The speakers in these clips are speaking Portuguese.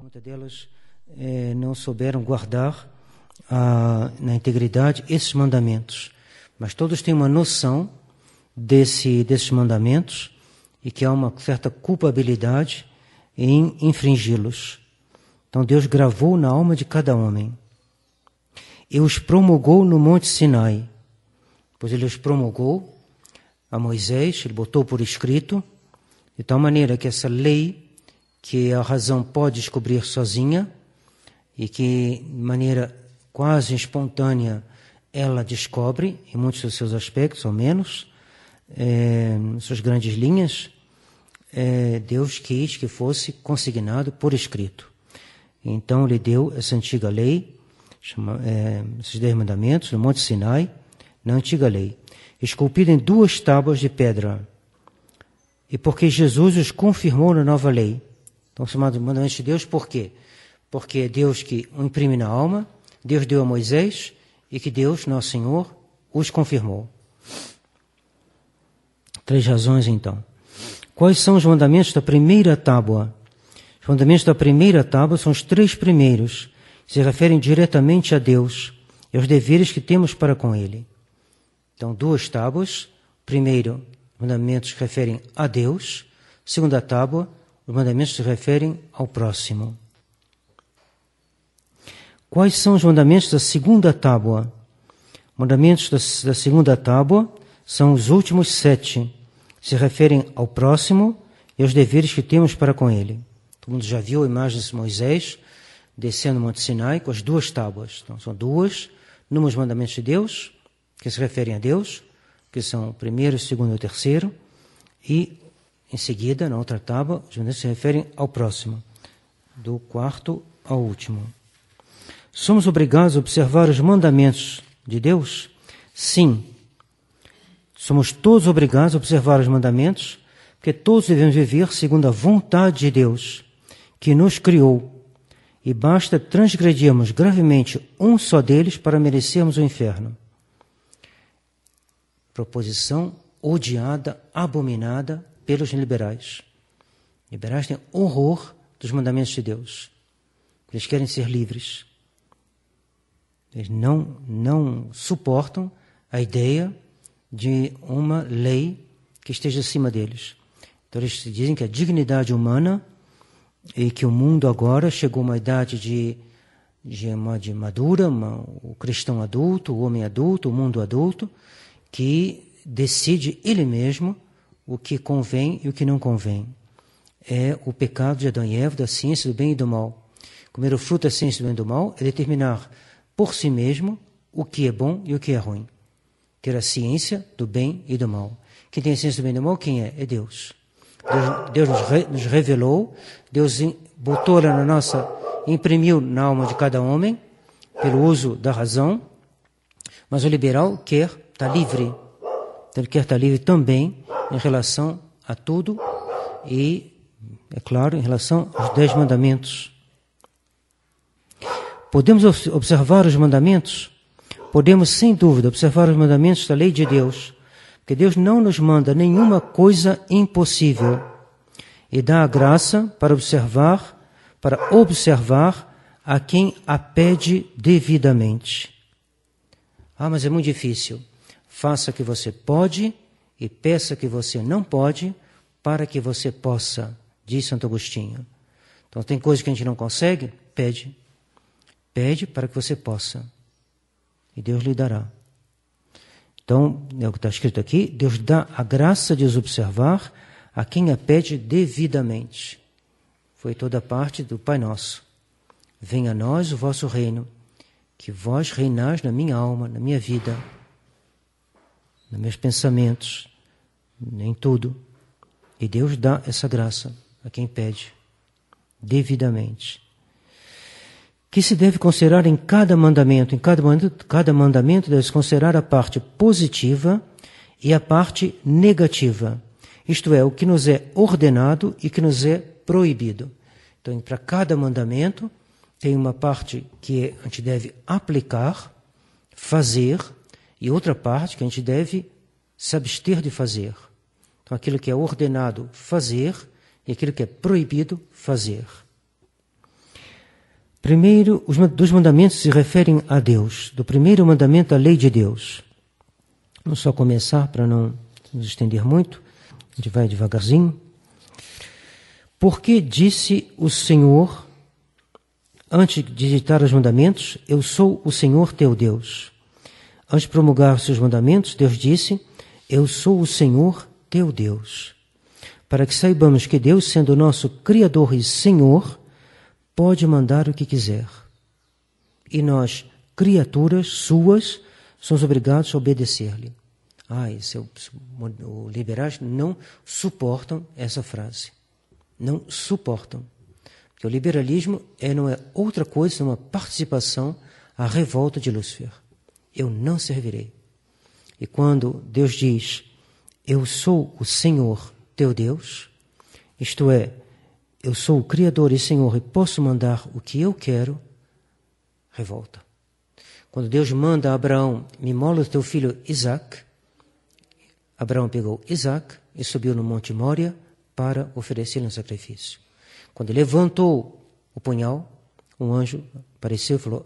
Muitas delas não souberam guardar na integridade esses mandamentos. Mas todos têm uma noção desses mandamentos e que há uma certa culpabilidade em infringi-los. Então Deus gravou na alma de cada homem e os promulgou no Monte Sinai. Pois ele os promulgou a Moisés, ele botou por escrito, de tal maneira que essa lei, que a razão pode descobrir sozinha e que de maneira quase espontânea ela descobre, em muitos dos seus aspectos, ao menos, suas grandes linhas, Deus quis que fosse consignado por escrito. Então ele deu essa antiga lei, esses 10 mandamentos, no Monte Sinai, na antiga lei, esculpida em 2 tábuas de pedra. E porque Jesus os confirmou na nova lei. Então, chamados mandamentos de Deus, por quê? Porque é Deus que o imprime na alma, Deus deu a Moisés e que Deus, nosso Senhor, os confirmou. 3 razões, então. Quais são os mandamentos da primeira tábua? Os mandamentos da primeira tábua são os 3 primeiros, que se referem diretamente a Deus e aos deveres que temos para com Ele. Então, 2 tábuas. Primeiro, mandamentos que se referem a Deus. Segunda tábua, os mandamentos se referem ao próximo. Quais são os mandamentos da segunda tábua? Mandamentos da segunda tábua são os últimos 7. Se referem ao próximo e aos deveres que temos para com ele. Todo mundo já viu a imagem de Moisés descendo o Monte Sinai com as 2 tábuas. Então, são 2, números mandamentos de Deus, que se referem a Deus, que são o primeiro, o segundo e o terceiro, e em seguida, na outra tábua, os mandamentos se referem ao próximo, do 4º ao último. Somos obrigados a observar os mandamentos de Deus? Sim. Somos todos obrigados a observar os mandamentos, porque todos devemos viver segundo a vontade de Deus, que nos criou, e basta transgredirmos gravemente um só deles para merecermos o inferno. Proposição odiada, abominada pelos liberais. Liberais têm horror dos mandamentos de Deus. Eles querem ser livres. Eles não suportam a ideia de uma lei que esteja acima deles. Então eles dizem que a dignidade humana e que o mundo agora chegou a uma idade de madura, o cristão adulto, o homem adulto, o mundo adulto, que decide ele mesmo o que convém e o que não convém. É o pecado de Adão e Eva, da ciência do bem e do mal. Comer o fruto da ciência do bem e do mal é determinar por si mesmo o que é bom e o que é ruim. Que era a ciência do bem e do mal. Quem tem a ciência do bem e do mal, quem é? É Deus. Deus nos revelou, Deus botou ela na nossa, imprimiu na alma de cada homem, pelo uso da razão, mas o liberal quer estar livre. Então ele quer estar livre também em relação a tudo e, é claro, em relação aos 10 mandamentos. Podemos observar os mandamentos? Podemos, sem dúvida, observar os mandamentos da lei de Deus, porque Deus não nos manda nenhuma coisa impossível e dá a graça para observar a quem a pede devidamente. Ah, mas é muito difícil. Faça o que você pode e peça o que você não pode para que você possa, diz Santo Agostinho. Então, tem coisas que a gente não consegue? Pede. Pede para que você possa. E Deus lhe dará. Então, é o que está escrito aqui, Deus dá a graça de os observar a quem a pede devidamente. Foi toda parte do Pai Nosso. Venha a nós o vosso reino, que vós reinais na minha alma, na minha vida, nos meus pensamentos, em tudo. E Deus dá essa graça a quem pede devidamente. Que se deve considerar em cada mandamento? Em cada mandamento deve-se considerar a parte positiva e a parte negativa. Isto é, o que nos é ordenado e que nos é proibido. Então, para cada mandamento, tem uma parte que a gente deve aplicar, fazer, e outra parte que a gente deve se abster de fazer. Então, aquilo que é ordenado fazer e aquilo que é proibido fazer. Primeiro, os dois mandamentos se referem a Deus. Do primeiro mandamento, a lei de Deus. Vamos só começar para não nos estender muito. A gente vai devagarzinho. Porque disse o Senhor, antes de digitar os mandamentos, eu sou o Senhor teu Deus. Antes de promulgar os seus mandamentos, Deus disse, eu sou o Senhor teu Deus. Para que saibamos que Deus, sendo o nosso Criador e Senhor, pode mandar o que quiser. E nós, criaturas suas, somos obrigados a obedecer-lhe. Os liberais não suportam essa frase. Não suportam. Porque o liberalismo não é outra coisa, senão uma participação à revolta de Lúcifer. Eu não servirei. E quando Deus diz, eu sou o Senhor teu Deus, isto é, eu sou o Criador e Senhor e posso mandar o que eu quero, revolta. Quando Deus manda a Abraão, me imola o teu filho Isaac, Abraão pegou Isaac e subiu no Monte Mória para oferecer-lhe um sacrifício. Quando ele levantou o punhal, um anjo apareceu e falou,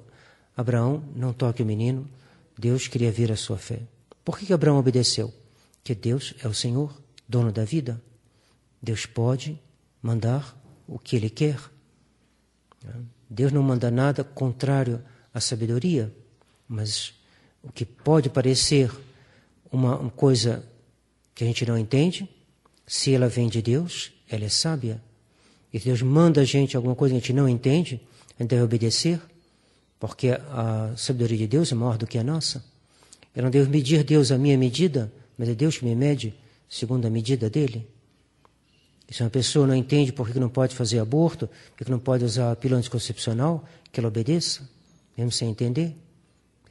Abraão, não toque o menino, Deus queria ver a sua fé. Por que Abraão obedeceu? Que Deus é o Senhor, dono da vida. Deus pode mandar o que Ele quer. Deus não manda nada contrário à sabedoria, mas o que pode parecer uma coisa que a gente não entende, se ela vem de Deus, ela é sábia. E Deus manda a gente alguma coisa que a gente não entende, a gente deve obedecer, porque a sabedoria de Deus é maior do que a nossa. Eu não devo medir Deus à minha medida, mas é Deus que me mede segundo a medida dele. E se uma pessoa não entende por que não pode fazer aborto, por que não pode usar a pílula anticoncepcional, que ela obedeça, mesmo sem entender.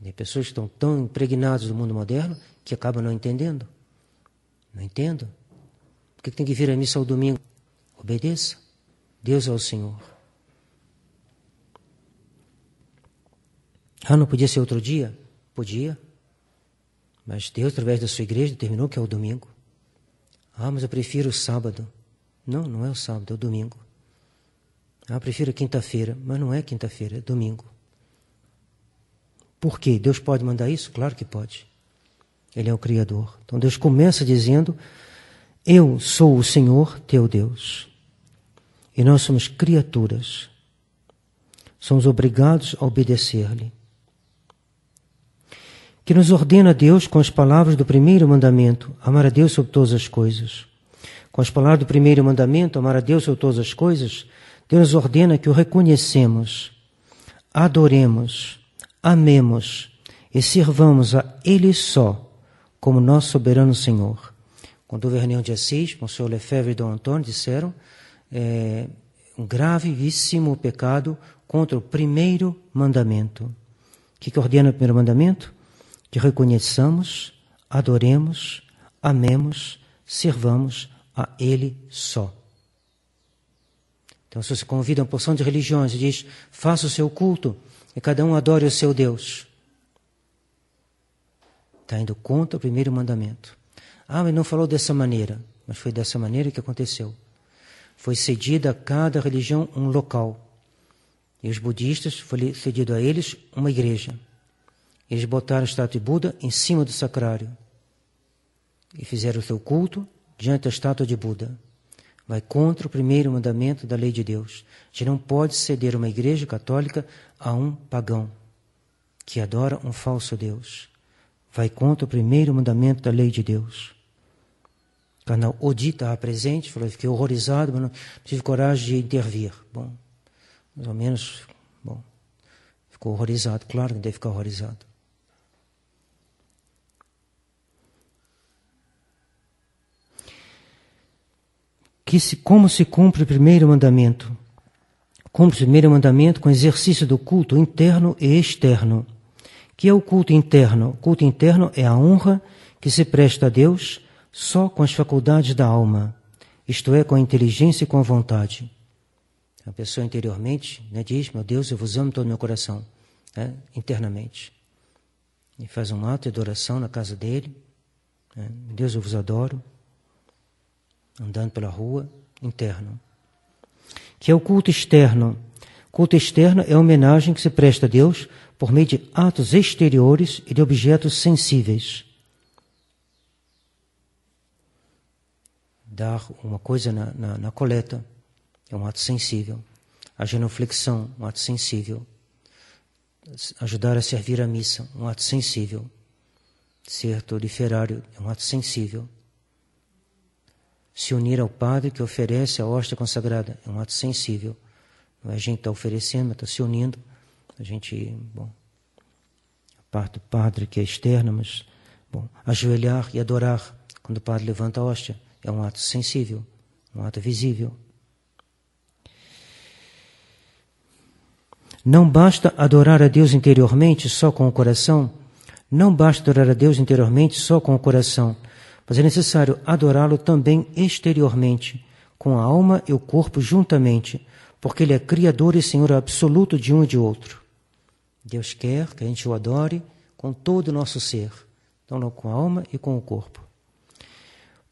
Tem pessoas que estão tão impregnadas do mundo moderno que acabam não entendendo. Não entendo. Por que tem que vir à missa ao domingo? Obedeça. Deus é o Senhor. Não podia ser outro dia? Podia. Mas Deus, através da sua igreja, determinou que é o domingo. Mas eu prefiro o sábado. Não, não é o sábado, é o domingo. Eu prefiro a quinta-feira, mas não é quinta-feira, é domingo. Por quê? Deus pode mandar isso? Claro que pode. Ele é o Criador. Então Deus começa dizendo, eu sou o Senhor teu Deus. E nós somos criaturas. Somos obrigados a obedecer-lhe. Que nos ordena Deus com as palavras do primeiro mandamento, amar a Deus sobre todas as coisas. Com as palavras do primeiro mandamento, amar a Deus sobre todas as coisas, Deus nos ordena que o reconhecemos, adoremos, amemos e sirvamos a Ele só, como nosso soberano Senhor. Quando houve a reunião de Assis, Monsenhor Lefebvre e Dom Antônio disseram um gravíssimo pecado contra o primeiro mandamento. O que ordena o primeiro mandamento? Que reconheçamos, adoremos, amemos, sirvamos a Ele só. Então, se você convida uma porção de religiões e diz, faça o seu culto e cada um adore o seu Deus, está indo contra o primeiro mandamento. Mas não falou dessa maneira, mas foi dessa maneira que aconteceu. Foi cedida a cada religião um local. E os budistas, foi cedido a eles uma igreja. Eles botaram a estátua de Buda em cima do sacrário. E fizeram o seu culto diante da estátua de Buda. Vai contra o primeiro mandamento da lei de Deus. A gente não pode ceder uma igreja católica a um pagão que adora um falso Deus. Vai contra o primeiro mandamento da lei de Deus. O cardeal Odi estava presente, falou, fiquei horrorizado, mas não tive coragem de intervir. Bom, mais ou menos, ficou horrorizado, claro que deve ficar horrorizado. Como se cumpre o primeiro mandamento? Cumpre o primeiro mandamento com o exercício do culto interno e externo. Que é o culto interno? O culto interno é a honra que se presta a Deus só com as faculdades da alma, isto é, com a inteligência e com a vontade. A pessoa interiormente diz, meu Deus, eu vos amo todo o meu coração, internamente. E faz um ato de adoração na casa dele, Deus, eu vos adoro, andando pela rua, interno. Que é o culto externo. Culto externo é a homenagem que se presta a Deus por meio de atos exteriores e de objetos sensíveis. Dar uma coisa na coleta é um ato sensível. A genuflexão, um ato sensível. Ajudar a servir a missa, um ato sensível. Ser toliferário é um ato sensível. Se unir ao padre que oferece a hóstia consagrada é um ato sensível. Não é a gente está oferecendo, mas está se unindo. A gente, a parte do padre que é externa, mas, ajoelhar e adorar quando o padre levanta a hóstia é um ato sensível, um ato visível. Não basta adorar a Deus interiormente só com o coração. Não basta adorar a Deus interiormente só com o coração. Mas é necessário adorá-lo também exteriormente, com a alma e o corpo juntamente, porque Ele é Criador e Senhor absoluto de um e de outro. Deus quer que a gente o adore com todo o nosso ser, então com a alma e com o corpo.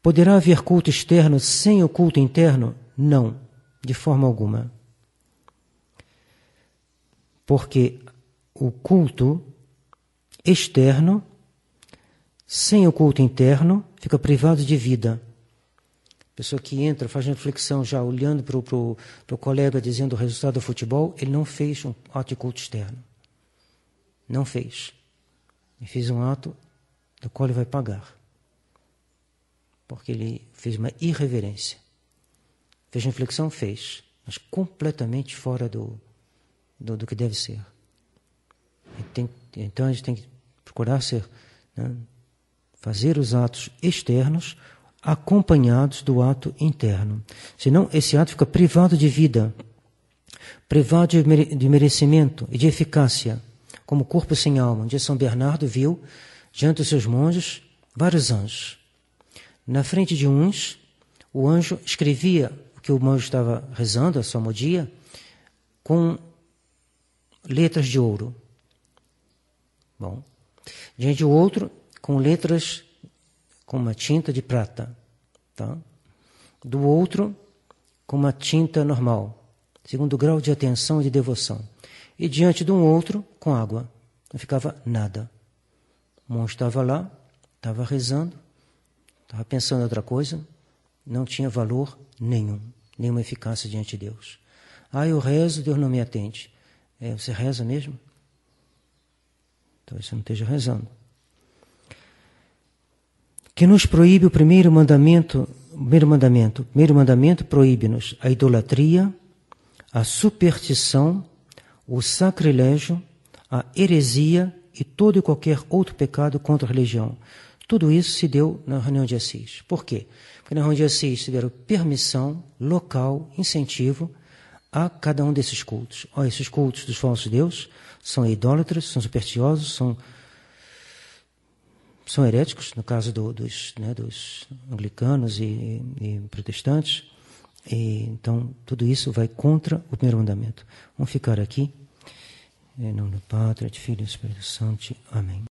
Poderá haver culto externo sem o culto interno? Não, de forma alguma. Porque o culto externo, sem o culto interno, fica privado de vida. A pessoa que entra, faz reflexão já olhando para o colega dizendo o resultado do futebol, ele não fez um ato de culto externo. Não fez. Ele fez um ato do qual ele vai pagar. Porque ele fez uma irreverência. Fez reflexão? Fez. Mas completamente fora do que deve ser. Então a gente tem que procurar fazer os atos externos acompanhados do ato interno. Senão esse ato fica privado de vida, privado de merecimento e de eficácia, como corpo sem alma. Um dia São Bernardo viu, diante dos seus monges, vários anjos. Na frente de uns, o anjo escrevia o que o monge estava rezando, a salmodia, com letras de ouro. Diante do outro, com letras com uma tinta de prata. Tá? Do outro, com uma tinta normal, segundo o grau de atenção e de devoção. E diante de um outro, com água. Não ficava nada. O monge estava lá, estava rezando, estava pensando em outra coisa, não tinha valor nenhum, nenhuma eficácia diante de Deus. Eu rezo, Deus não me atende. Você reza mesmo? Então você não esteja rezando. Que nos proíbe o primeiro mandamento proíbe-nos a idolatria, a superstição, o sacrilégio, a heresia e todo e qualquer outro pecado contra a religião. Tudo isso se deu na reunião de Assis. Por quê? Porque na reunião de Assis se deram permissão, local, incentivo a cada um desses cultos. Esses cultos dos falsos deuses são idólatras, são supersticiosos, são heréticos, no caso dos anglicanos e protestantes. Então, tudo isso vai contra o primeiro mandamento. Vamos ficar aqui. Em nome do Padre, do Filho e do Espírito Santo. Amém.